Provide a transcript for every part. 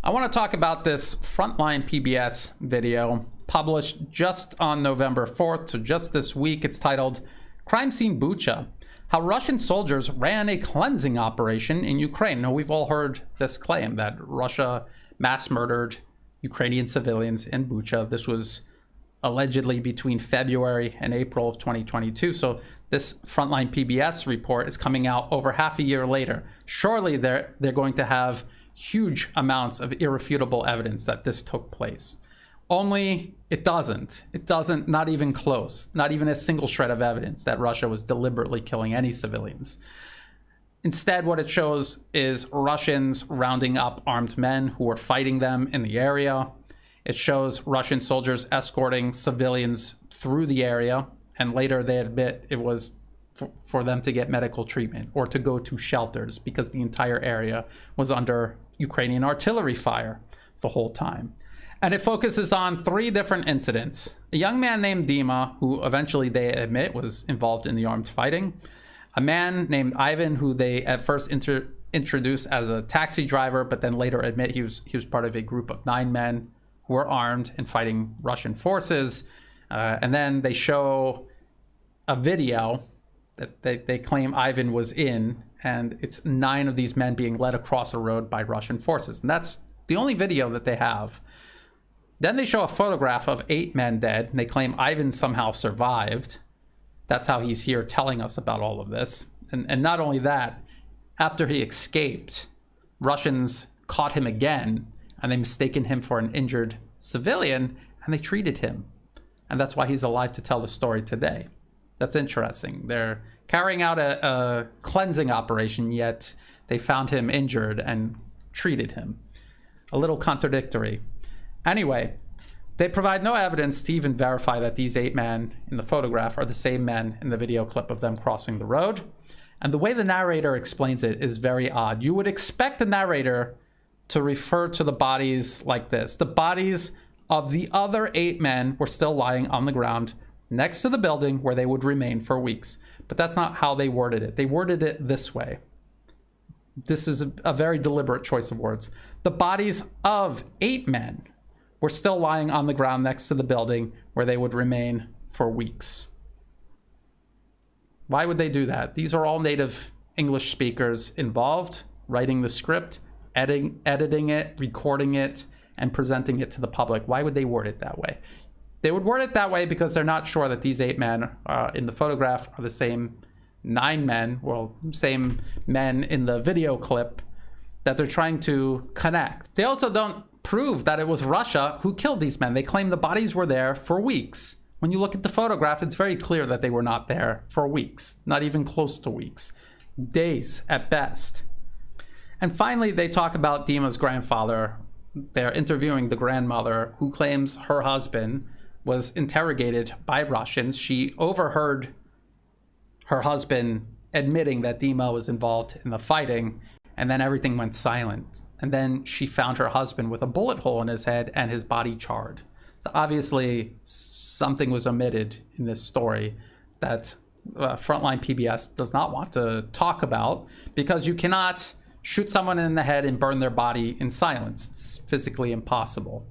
I want to talk about this Frontline PBS video published just on November 4th, so just this week. It's titled Crime Scene Bucha, How Russian Soldiers Ran a Cleansing Operation in Ukraine. Now, we've all heard this claim that Russia mass murdered Ukrainian civilians in Bucha. This was allegedly between February and April of 2022. So this Frontline PBS report is coming out over half a year later. Surely they're going to have huge amounts of irrefutable evidence that this took place. Only it doesn't. It doesn't, not even close. Not even a single shred of evidence that Russia was deliberately killing any civilians. Instead, what it shows is Russians rounding up armed men who were fighting them in the area. It shows Russian soldiers escorting civilians through the area, and later they admit it was for them to get medical treatment or to go to shelters because the entire area was under Ukrainian artillery fire the whole time. And it focuses on three different incidents. A young man named Dima, who eventually they admit was involved in the armed fighting. A man named Ivan, who they at first introduced as a taxi driver, but then later admit he was part of a group of 9 men who were armed and fighting Russian forces. And then they show a video that they claim Ivan was in, and it's 9 of these men being led across a road by Russian forces. And that's the only video that they have. Then they show a photograph of 8 men dead, and they claim Ivan somehow survived. That's how he's here telling us about all of this. And not only that, after he escaped, Russians caught him again, and they mistaken him for an injured civilian, and they treated him. And that's why he's alive to tell the story today. That's interesting. They're carrying out a cleansing operation, yet they found him injured and treated him. A little contradictory. Anyway, they provide no evidence to even verify that these 8 men in the photograph are the same men in the video clip of them crossing the road. And the way the narrator explains it is very odd. You would expect the narrator to refer to the bodies like this. The bodies of the other 8 men were still lying on the ground next to the building where they would remain for weeks. But that's not how they worded it. They worded it this way. This is a very deliberate choice of words. The bodies of 8 men were still lying on the ground next to the building where they would remain for weeks. Why would they do that? These are all native English speakers involved, writing the script, editing it, recording it, and presenting it to the public. Why would they word it that way? They would word it that way because they're not sure that these 8 men in the photograph are the same 9 men, well, same men in the video clip that they're trying to connect. They also don't prove that it was Russia who killed these men. They claim the bodies were there for weeks. When you look at the photograph, it's very clear that they were not there for weeks, not even close to weeks, days at best. And finally, they talk about Dima's grandfather. They're interviewing the grandmother who claims her husband was interrogated by Russians. She overheard her husband admitting that Dima was involved in the fighting, and then everything went silent. And then she found her husband with a bullet hole in his head and his body charred. So obviously something was omitted in this story that Frontline PBS does not want to talk about, because you cannot shoot someone in the head and burn their body in silence. It's physically impossible.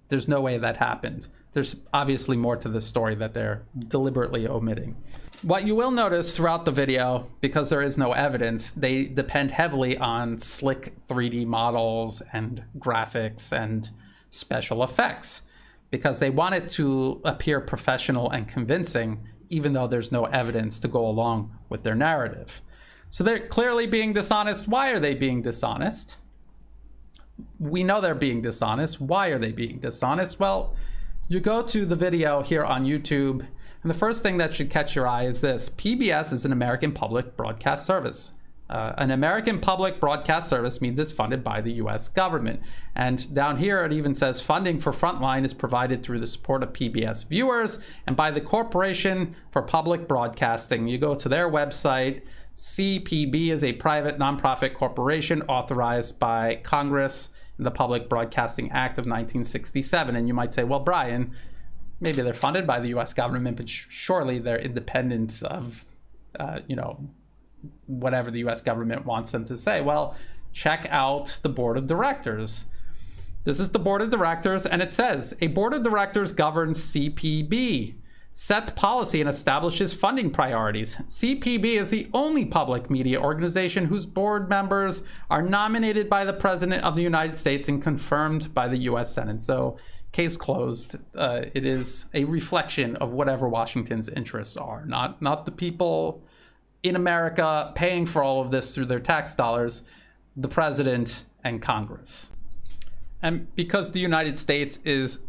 There's no way that happened. There's obviously more to this story that they're deliberately omitting. What you will notice throughout the video, because there is no evidence, they depend heavily on slick 3D models and graphics and special effects, because they want it to appear professional and convincing, even though there's no evidence to go along with their narrative. So they're clearly being dishonest. Why are they being dishonest? We know they're being dishonest. Why are they being dishonest? Well, you go to the video here on YouTube, and the first thing that should catch your eye is this. PBS is an American public broadcast service. An American public broadcast service means it's funded by the US government. And down here it even says funding for Frontline is provided through the support of PBS viewers and by the Corporation for Public Broadcasting. You go to their website. CPB is a private nonprofit corporation authorized by Congress in the Public Broadcasting Act of 1967. And you might say, well, Brian, maybe they're funded by the US government, but surely they're independent of, whatever the US government wants them to say. Well, check out the board of directors. This is the board of directors, and it says, a board of directors governs CPB, sets policy and establishes funding priorities. CPB is the only public media organization whose board members are nominated by the President of the United States and confirmed by the US Senate. So, case closed. It is a reflection of whatever Washington's interests are, not the people in America paying for all of this through their tax dollars, the president and Congress. And because the United States is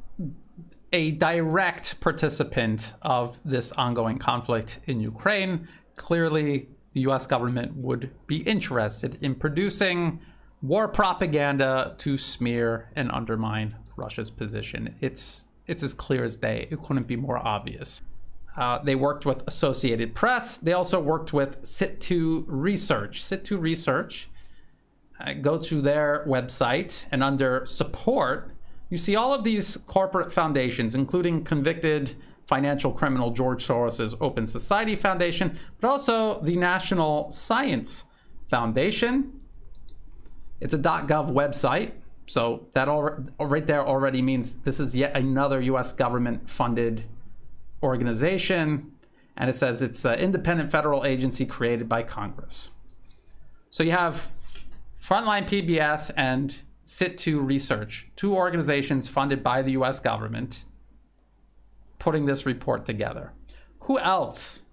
a direct participant of this ongoing conflict in Ukraine, clearly the US government would be interested in producing war propaganda to smear and undermine Russia's position. It's as clear as day. It couldn't be more obvious. They worked with Associated Press. They also worked with Sit2 Research. Sit2 Research, go to their website, and under support, you see all of these corporate foundations, including convicted financial criminal George Soros's Open Society Foundation, but also the National Science Foundation. It's a .gov website, so that right there already means this is yet another US government-funded organization, and it says it's an independent federal agency created by Congress. So you have Frontline PBS and Sit2 Research, two organizations funded by the US government, putting this report together. Who else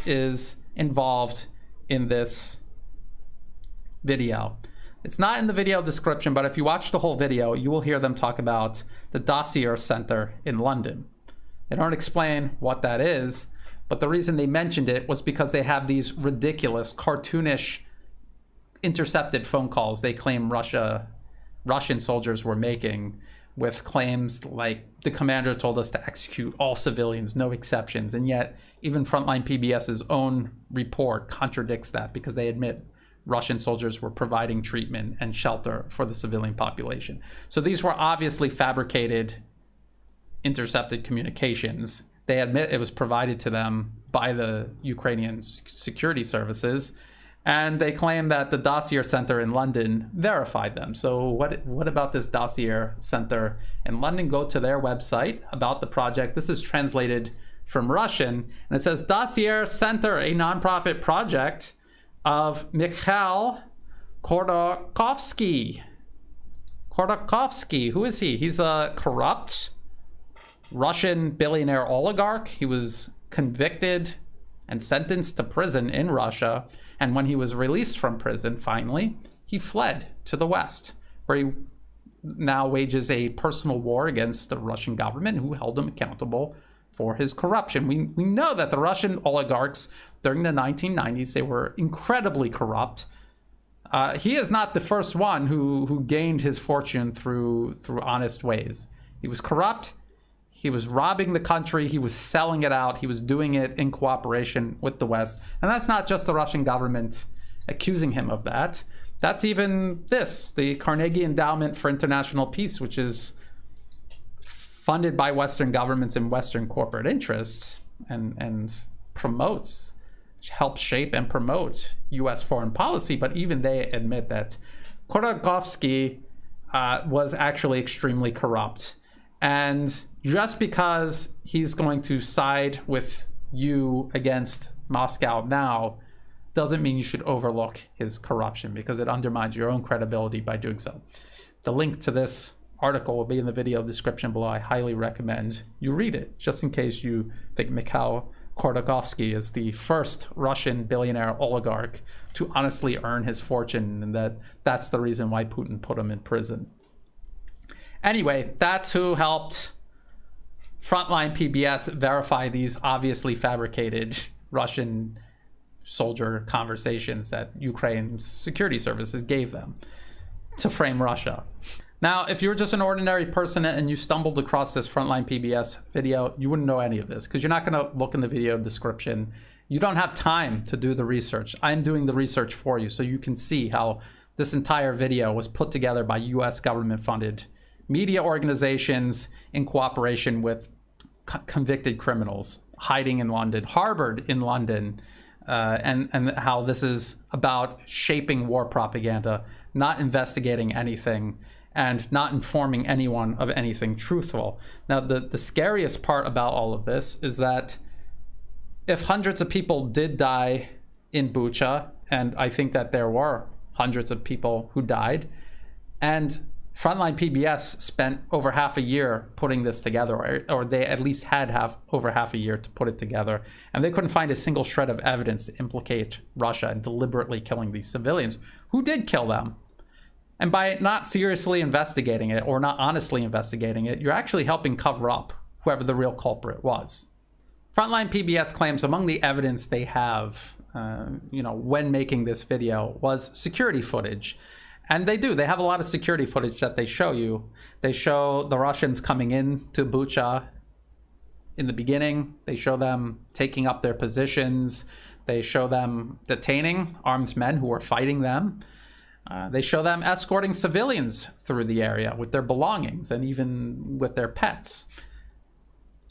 is involved in this video? It's not in the video description, but if you watch the whole video, you will hear them talk about the Dossier Center in London. They don't explain what that is, but the reason they mentioned it was because they have these ridiculous, cartoonish, intercepted phone calls they claim Russian soldiers were making, with claims like the commander told us to execute all civilians, no exceptions. And yet even Frontline PBS's own report contradicts that, because they admit Russian soldiers were providing treatment and shelter for the civilian population. So these were obviously fabricated, intercepted communications. They admit it was provided to them by the Ukrainian security services, and they claim that the Dossier Center in London verified them. So what about this Dossier Center in London? Go to their website about the project. This is translated from Russian, and it says, Dossier Center, a nonprofit project of Mikhail Khodorkovsky. Khodorkovsky, who is he? He's a corrupt Russian billionaire oligarch. He was convicted and sentenced to prison in Russia. And when he was released from prison, finally, he fled to the West, where he now wages a personal war against the Russian government, who held him accountable for his corruption. We know that the Russian oligarchs during the 1990s, they were incredibly corrupt. He is not the first one who gained his fortune through honest ways. He was corrupt. He was robbing the country. He was selling it out. He was doing it in cooperation with the West. And that's not just the Russian government accusing him of that. That's even the Carnegie Endowment for International Peace, which is funded by Western governments and Western corporate interests, and helps shape and promote US foreign policy. But even they admit that Khodorkovsky was actually extremely corrupt. And just because he's going to side with you against Moscow now doesn't mean you should overlook his corruption, because it undermines your own credibility by doing so. The link to this article will be in the video description below. I highly recommend you read it, just in case you think Mikhail Khodorkovsky is the first Russian billionaire oligarch to honestly earn his fortune, and that's the reason why Putin put him in prison. Anyway, that's who helped Frontline PBS verify these obviously fabricated Russian soldier conversations that Ukraine's security services gave them to frame Russia. Now, if you're just an ordinary person and you stumbled across this Frontline PBS video, you wouldn't know any of this, because you're not going to look in the video description. You don't have time to do the research. I'm doing the research for you, so you can see how this entire video was put together by US government-funded media organizations in cooperation with convicted criminals hiding in London, harbored in London, and how this is about shaping war propaganda not investigating anything, and not informing anyone of anything truthful. Now, the scariest part about all of this is that if hundreds of people did die in Bucha, and I think that there were hundreds of people who died, and Frontline PBS spent over half a year putting this together, or they at least had over half a year to put it together, and they couldn't find a single shred of evidence to implicate Russia in deliberately killing these civilians. Who did kill them? And by not seriously investigating it, or not honestly investigating it, you're actually helping cover up whoever the real culprit was. Frontline PBS claims among the evidence they have, when making this video, was security footage. And they do. They have a lot of security footage that they show you. They show the Russians coming in to Bucha in the beginning. They show them taking up their positions. They show them detaining armed men who were fighting them. They show them escorting civilians through the area with their belongings and even with their pets.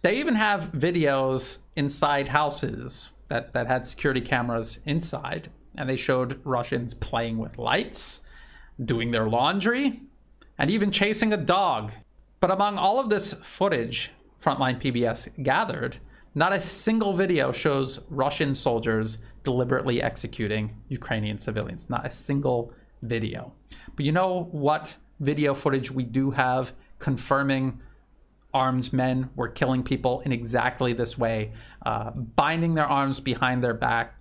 They even have videos inside houses that had security cameras inside. And they showed Russians playing with lights, doing their laundry, and even chasing a dog. But among all of this footage Frontline PBS gathered, not a single video shows Russian soldiers deliberately executing Ukrainian civilians. Not a single video. But you know what video footage we do have confirming armed men were killing people in exactly this way, binding their arms behind their back,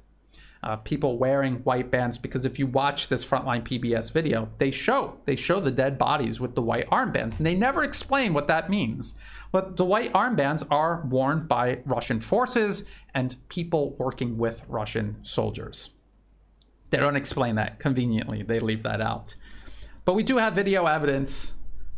people wearing white bands, because if you watch this Frontline PBS video, they show the dead bodies with the white armbands, and they never explain what that means. But the white armbands are worn by Russian forces and people working with Russian soldiers. They don't explain that. Conveniently, they leave that out. But we do have video evidence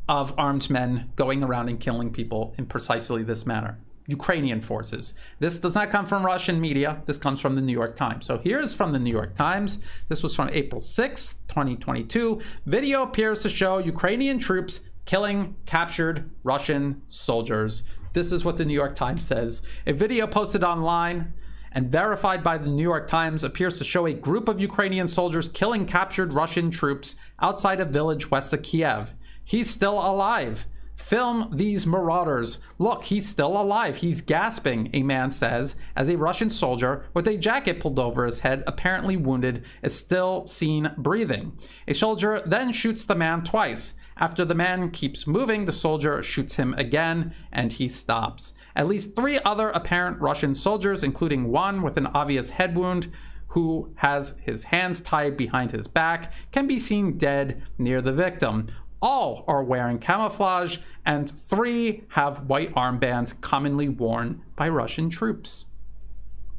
of armed men going around and killing people in precisely this manner. Ukrainian forces. This does not come from Russian media. This comes from the New York Times. So here's from the New York Times. This was from April 6th, 2022. Video appears to show Ukrainian troops killing captured Russian soldiers. This is what the New York Times says. A video posted online and verified by the New York Times appears to show a group of Ukrainian soldiers killing captured Russian troops outside a village west of Kiev. He's still alive. Film these marauders. Look, he's still alive. He's gasping, a man says, as a Russian soldier with a jacket pulled over his head, apparently wounded, is still seen breathing. A soldier then shoots the man twice. After the man keeps moving, the soldier shoots him again, and he stops. At least 3 other apparent Russian soldiers, including one with an obvious head wound, who has his hands tied behind his back, can be seen dead near the victim. All are wearing camouflage, and 3 have white armbands commonly worn by Russian troops.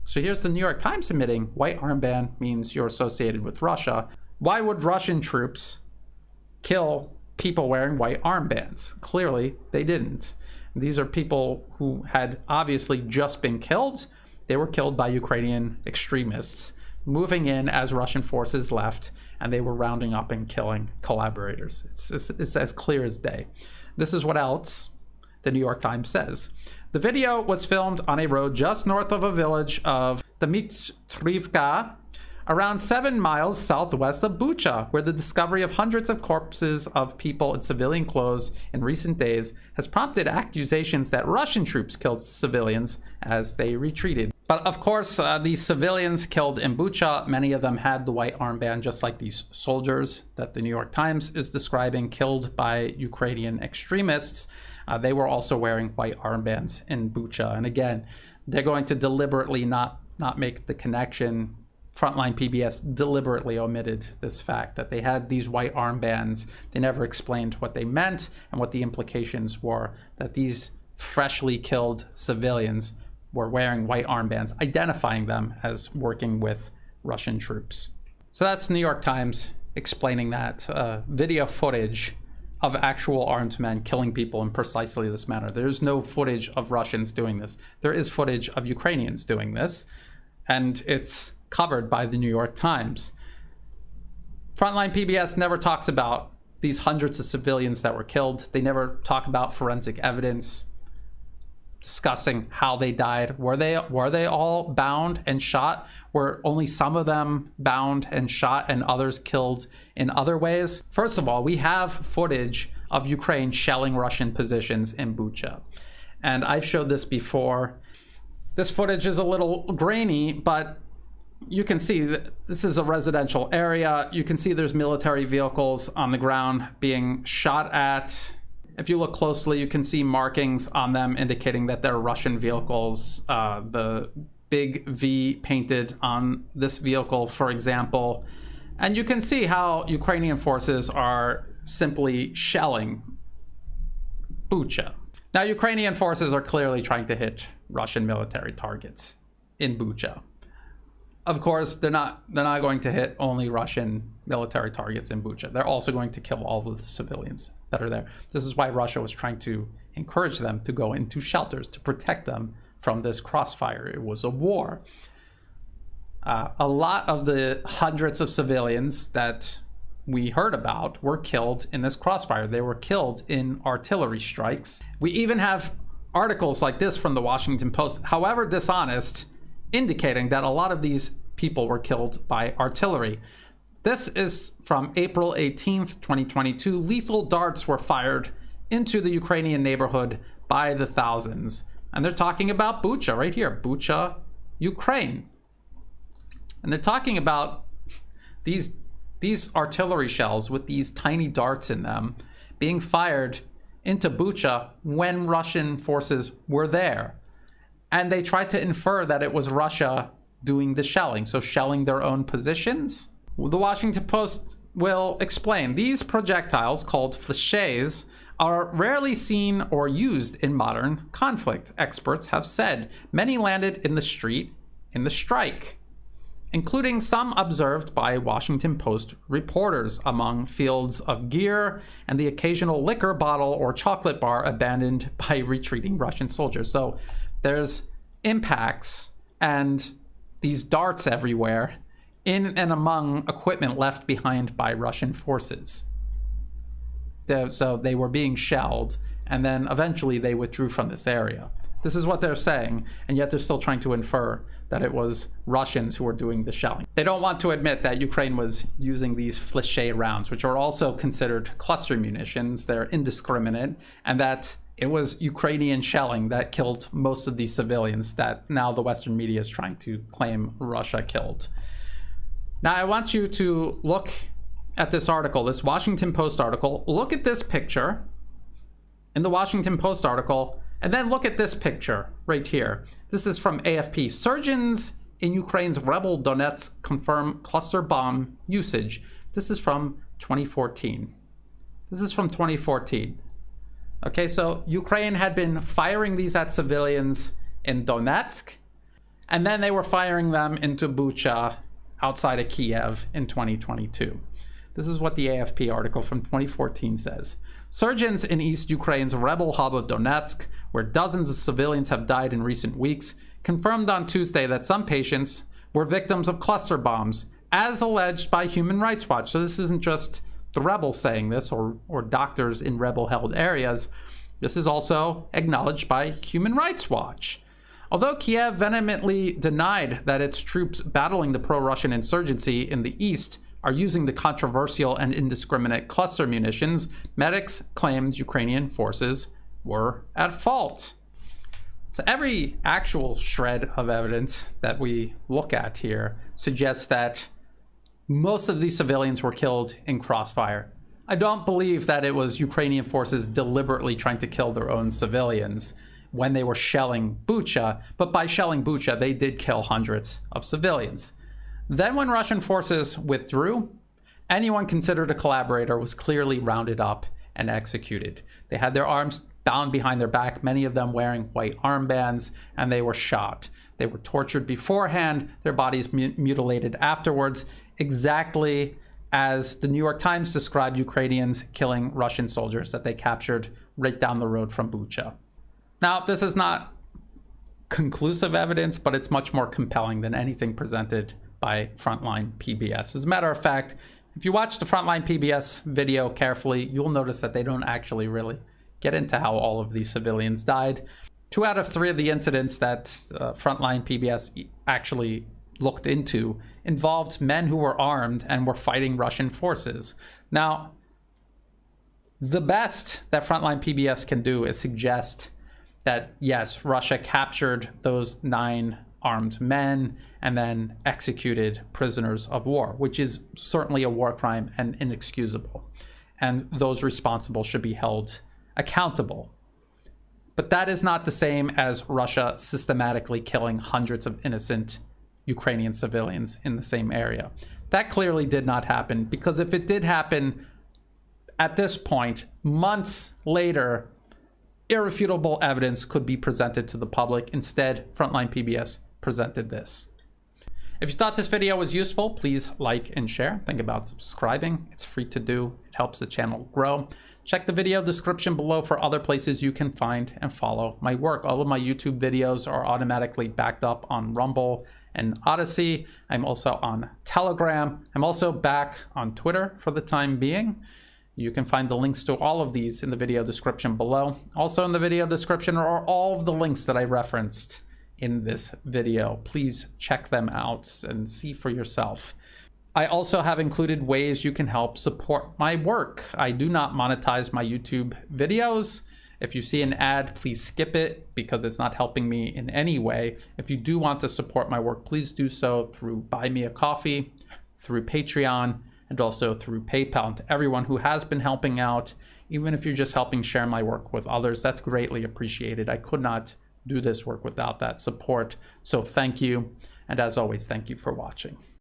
So here's the New York Times admitting white armband means you're associated with Russia. Why would Russian troops kill people wearing white armbands? Clearly, they didn't. These are people who had obviously just been killed. They were killed by Ukrainian extremists moving in as Russian forces left, and they were rounding up and killing collaborators. It's as clear as day. This is what else the New York Times says. The video was filmed on a road just north of a village of Dmitrivka, around 7 miles southwest of Bucha, where the discovery of hundreds of corpses of people in civilian clothes in recent days has prompted accusations that Russian troops killed civilians as they retreated. But of course, these civilians killed in Bucha, many of them had the white armband, just like these soldiers that the New York Times is describing, killed by Ukrainian extremists. They were also wearing white armbands in Bucha. And again, they're going to deliberately not make the connection. Frontline PBS deliberately omitted this fact that they had these white armbands. They never explained what they meant and what the implications were, that these freshly killed civilians were wearing white armbands, identifying them as working with Russian troops. So that's New York Times explaining that video footage of actual armed men killing people in precisely this manner. There's no footage of Russians doing this. There is footage of Ukrainians doing this, and it's covered by the New York Times. Frontline PBS never talks about these hundreds of civilians that were killed. They never talk about forensic evidence. discussing how they died. Were they all bound and shot? Were only some of them bound and shot and others killed in other ways? First of all, we have footage of Ukraine shelling Russian positions in Bucha. And I've showed this before. This footage is a little grainy, but you can see that this is a residential area. You can see there's military vehicles on the ground being shot at. If you look closely, you can see markings on them indicating that they're Russian vehicles. The big V painted on this vehicle, for example. And you can see how Ukrainian forces are simply shelling Bucha. Now, Ukrainian forces are clearly trying to hit Russian military targets in Bucha. Of course, they're not going to hit only Russian military targets in Bucha. They're also going to kill all of the civilians that are there. This is why Russia was trying to encourage them to go into shelters to protect them from this crossfire. It was a war. A lot of the hundreds of civilians that we heard about were killed in this crossfire. They were killed in artillery strikes. We even have articles like this from the Washington Post, however dishonest, indicating that a lot of these people were killed by artillery. This is from April 18th, 2022. Lethal darts were fired into the Ukrainian neighborhood by the thousands. And they're talking about Bucha right here, Bucha, Ukraine. And they're talking about these artillery shells with these tiny darts in them being fired into Bucha when Russian forces were there. And they tried to infer that it was Russia doing the shelling, so shelling their own positions. The Washington Post will explain. These projectiles, called fléchés, are rarely seen or used in modern conflict, experts have said. Many landed in the street in the strike, including some observed by Washington Post reporters among fields of gear and the occasional liquor bottle or chocolate bar abandoned by retreating Russian soldiers. So there's impacts and these darts everywhere in and among equipment left behind by Russian forces. So they were being shelled, and then eventually they withdrew from this area. This is what they're saying, and yet they're still trying to infer that it was Russians who were doing the shelling. They don't want to admit that Ukraine was using these fléché rounds, which are also considered cluster munitions. They're indiscriminate, and that it was Ukrainian shelling that killed most of these civilians that now the Western media is trying to claim Russia killed. Now, I want you to look at this article, this Washington Post article. Look at this picture in the Washington Post article, and then look at this picture right here. This is from AFP. Surgeons in Ukraine's rebel Donetsk confirm cluster bomb usage. This is from 2014. This is from 2014. Okay, so Ukraine had been firing these at civilians in Donetsk, and then they were firing them into Bucha outside of Kiev in 2022. This is what the AFP article from 2014 says. Surgeons in East Ukraine's rebel hub of Donetsk, where dozens of civilians have died in recent weeks, confirmed on Tuesday that some patients were victims of cluster bombs, as alleged by Human Rights Watch. So this isn't just the rebels saying this, or doctors in rebel-held areas. This is also acknowledged by Human Rights Watch. Although Kiev vehemently denied that its troops battling the pro-Russian insurgency in the east are using the controversial and indiscriminate cluster munitions, medics claimed Ukrainian forces were at fault. So every actual shred of evidence that we look at here suggests that most of these civilians were killed in crossfire. I don't believe that it was Ukrainian forces deliberately trying to kill their own civilians when they were shelling Bucha, but by shelling Bucha, they did kill hundreds of civilians. Then when Russian forces withdrew, anyone considered a collaborator was clearly rounded up and executed. They had their arms bound behind their back, many of them wearing white armbands, and they were shot. They were tortured beforehand, their bodies mutilated afterwards, exactly as the New York Times described Ukrainians killing Russian soldiers that they captured right down the road from Bucha. Now, this is not conclusive evidence, but it's much more compelling than anything presented by Frontline PBS. As a matter of fact, if you watch the Frontline PBS video carefully, you'll notice that they don't actually really get into how all of these civilians died. 2 out of 3 of the incidents that Frontline PBS actually looked into involved men who were armed and were fighting Russian forces. Now, the best that Frontline PBS can do is suggest that, yes, Russia captured those 9 armed men and then executed prisoners of war, which is certainly a war crime and inexcusable. And those responsible should be held accountable. But that is not the same as Russia systematically killing hundreds of innocent Ukrainian civilians in the same area. That clearly did not happen, because if it did happen at this point, months later, irrefutable evidence could be presented to the public. Instead, Frontline PBS presented this. If you thought this video was useful, please like and share. Think about subscribing. It's free to do. It helps the channel grow. Check the video description below for other places you can find and follow my work. All of my YouTube videos are automatically backed up on Rumble and Odyssey. I'm also on Telegram. I'm also back on Twitter for the time being. You can find the links to all of these in the video description below. Also in the video description are all of the links that I referenced in this video. Please check them out and see for yourself. I also have included ways you can help support my work. I do not monetize my YouTube videos. If you see an ad, please skip it because it's not helping me in any way. If you do want to support my work, please do so through Buy Me a Coffee, through Patreon, and also through PayPal. And to everyone who has been helping out, even if you're just helping share my work with others, that's greatly appreciated. I could not do this work without that support. So thank you. And as always, thank you for watching.